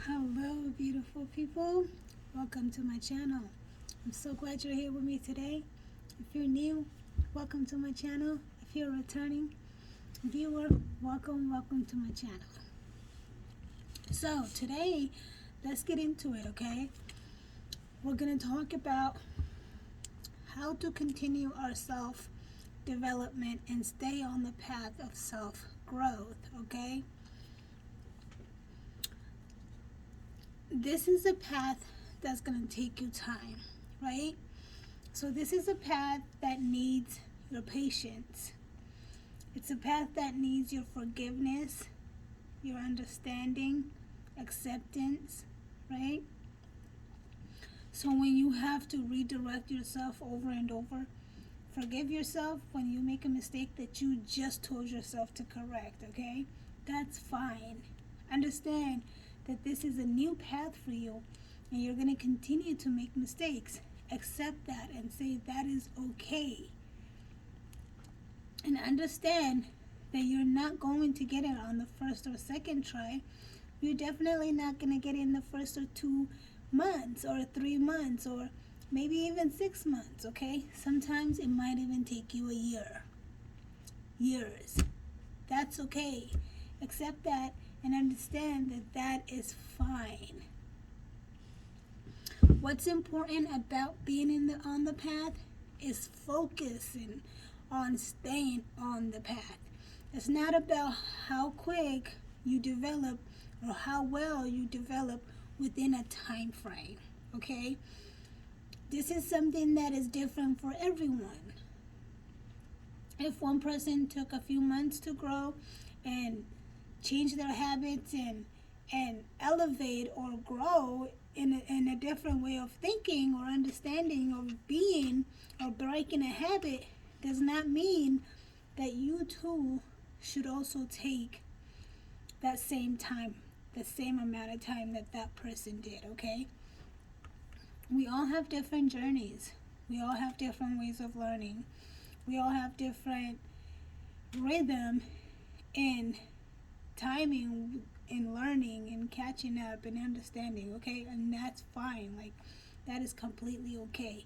Hello, beautiful people. Welcome to my channel. I'm so glad you're here with me today. If you're new, welcome to my channel. If you're a returning viewer, welcome to my channel. So, today, let's get into it, okay? We're going to talk about how to continue our self development and stay on the path of self growth, okay? This is a path that's going to take you time, right? So this is a path that needs your patience. It's a path that needs your forgiveness, your understanding, acceptance, right? So when you have to redirect yourself over and over, forgive yourself when you make a mistake that you just told yourself to correct, okay? That's fine. Understand that this is a new path for you and you're going to continue to make mistakes. Accept that and say that is okay. And understand that you're not going to get it on the first or second try. You're definitely not going to get it in the first or 2 months or 3 months or maybe even 6 months, okay? Sometimes it might even take you a year. Years. That's okay. Accept that and understand that that is fine. What's important about being on the path is focusing on staying on the path. It's not about how quick you develop or how well you develop within a time frame, okay? This is something that is different for everyone. If one person took a few months to grow and change their habits and elevate or grow in a different way of thinking or understanding or being or breaking a habit, does not mean that you too should also take that same time, the same amount of time that that person did, okay? We all have different journeys. We all have different ways of learning. We all have different rhythm in timing in learning and catching up and understanding, okay? And that's fine. Like, that is completely okay.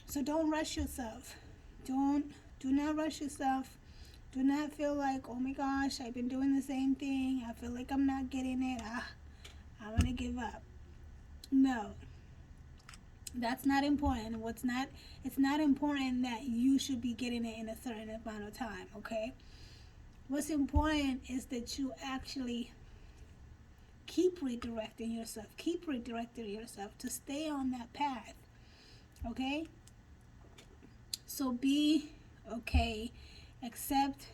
So don't rush yourself. Do not rush yourself. Do not feel like, oh my gosh, I've been doing the same thing. I feel like I'm not getting it. I'm gonna give up. No. That's not important. It's not important that you should be getting it in a certain amount of time, okay? What's important is that you actually keep redirecting yourself to stay on that path, okay? So be okay, accept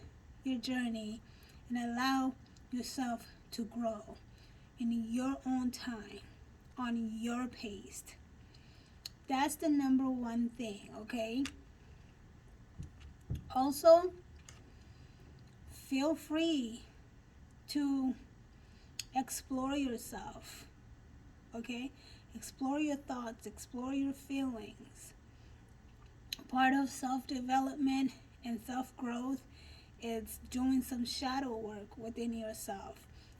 your journey, and allow yourself to grow in your own time, on your pace. That's the number one thing, okay? Also, feel free to explore yourself, okay? Explore your thoughts, explore your feelings. Part of self-development and self-growth is doing some shadow work within yourself.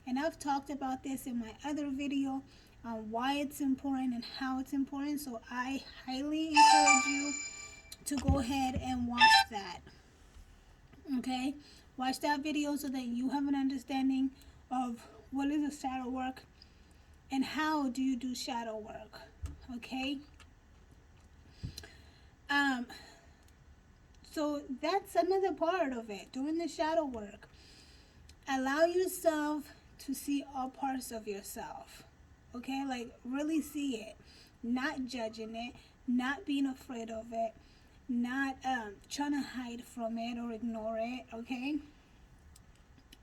And I've talked about this in my other video on why it's important and how it's important. So I highly encourage you to go ahead and watch that. Okay? Watch that video so that you have an understanding of what is a shadow work and how do you do shadow work. Okay? So that's another part of it, doing the shadow work. Allow yourself to see all parts of yourself. Okay? Like, really see it. Not judging it, not being afraid of it, not trying to hide from it or ignore it, okay?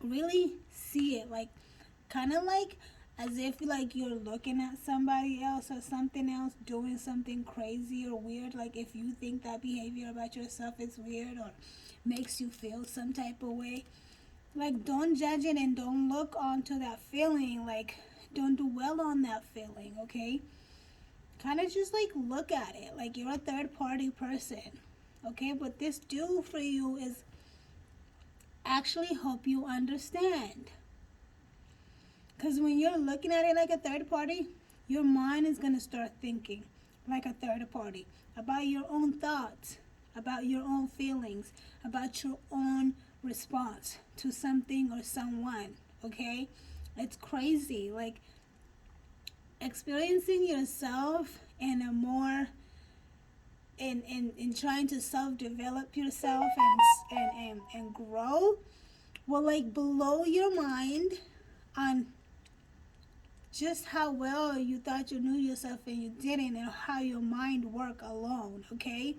Really see it, like, kind of like as if like you're looking at somebody else or something else doing something crazy or weird. Like, if you think that behavior about yourself is weird or makes you feel some type of way, like, don't judge it and don't look onto that feeling. Like, don't dwell on that feeling, okay? Kind of just like look at it like you're a third party person, okay? What this do for you is actually help you understand. Because when you're looking at it like a third party, your mind is going to start thinking like a third party about your own thoughts, about your own feelings, about your own response to something or someone. Okay? It's crazy. Like, experiencing yourself in a more in trying to self-develop yourself and grow will like blow your mind on just how well you thought you knew yourself and you didn't, and how your mind work alone. Okay,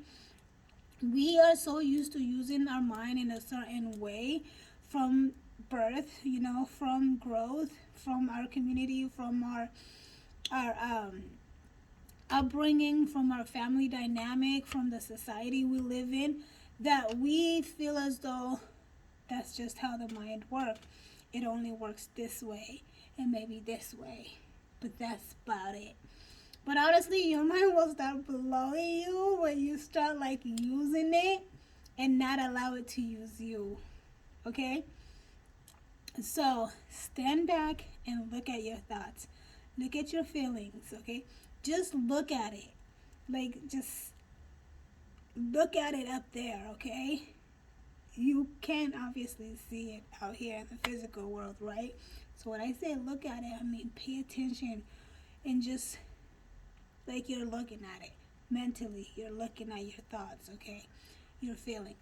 we are so used to using our mind in a certain way from birth, you know, from growth, from our community, from our upbringing, from our family dynamic, from the society we live in, that we feel as though that's just how the mind works. It only works this way and maybe this way, but that's about it. But honestly, your mind will start blowing you when you start like using it and not allow it to use you. Okay? So stand back and look at your thoughts. Look at your feelings, okay? Just look at it. Like, just look at it up there, okay? You can't obviously see it out here in the physical world, right? So when I say look at it, I mean pay attention and just like you're looking at it. Mentally, you're looking at your thoughts, okay? Your feeling.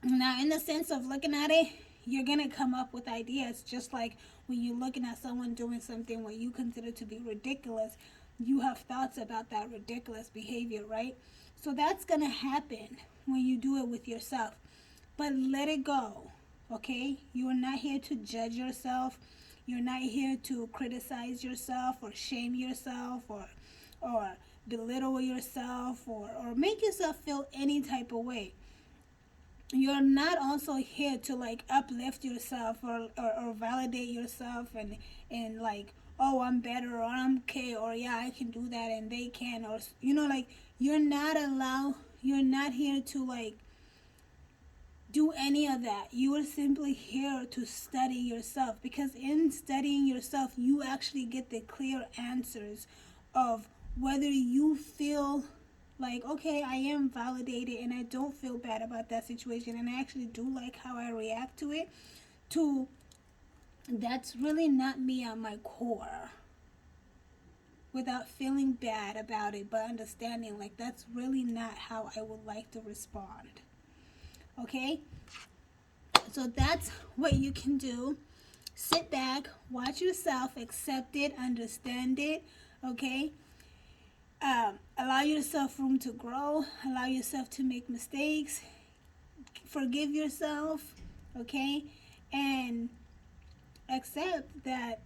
Now, in the sense of looking at it, you're going to come up with ideas, just like when you're looking at someone doing something what you consider to be ridiculous, you have thoughts about that ridiculous behavior, right? So that's going to happen when you do it with yourself. But let it go, okay? You are not here to judge yourself. You're not here to criticize yourself or shame yourself or belittle yourself or make yourself feel any type of way. You're not also here to like uplift yourself or validate yourself and like, oh, I'm better, or I'm okay, or yeah, I can do that and they can, or you know, like you're not here to like do any of that. You are simply here to study yourself, because in studying yourself you actually get the clear answers of whether you feel like, okay, I am validated and I don't feel bad about that situation and I actually do like how I react to it, to that's really not me at my core, without feeling bad about it, but understanding like that's really not how I would like to respond. Okay, so that's what you can do. Sit back, watch yourself, accept it, understand it. Okay, allow yourself room to grow, allow yourself to make mistakes, forgive yourself. Okay, and accept that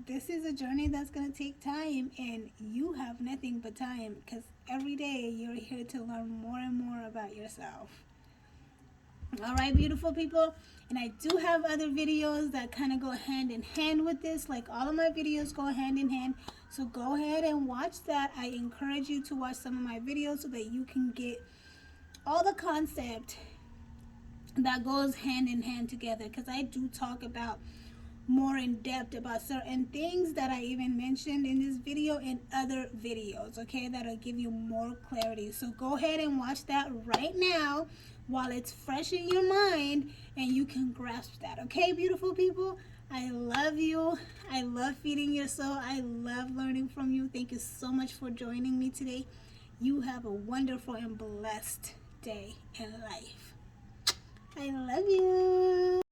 this is a journey that's going to take time, and you have nothing but time, because every day you're here to learn more and more about yourself. All right, beautiful people. And I do have other videos that kind of go hand in hand with this. Like, all of my videos go hand in hand. So go ahead and watch that. I encourage you to watch some of my videos so that you can get all the concept that goes hand in hand together. Because I do talk about more in depth about certain things that I even mentioned in this video and other videos, okay, that'll give you more clarity. So go ahead and watch that right now while it's fresh in your mind and you can grasp that. Okay, beautiful people, I love you. I love feeding your soul. I love learning from you. Thank you so much for joining me today. You have a wonderful and blessed day and life. I love you.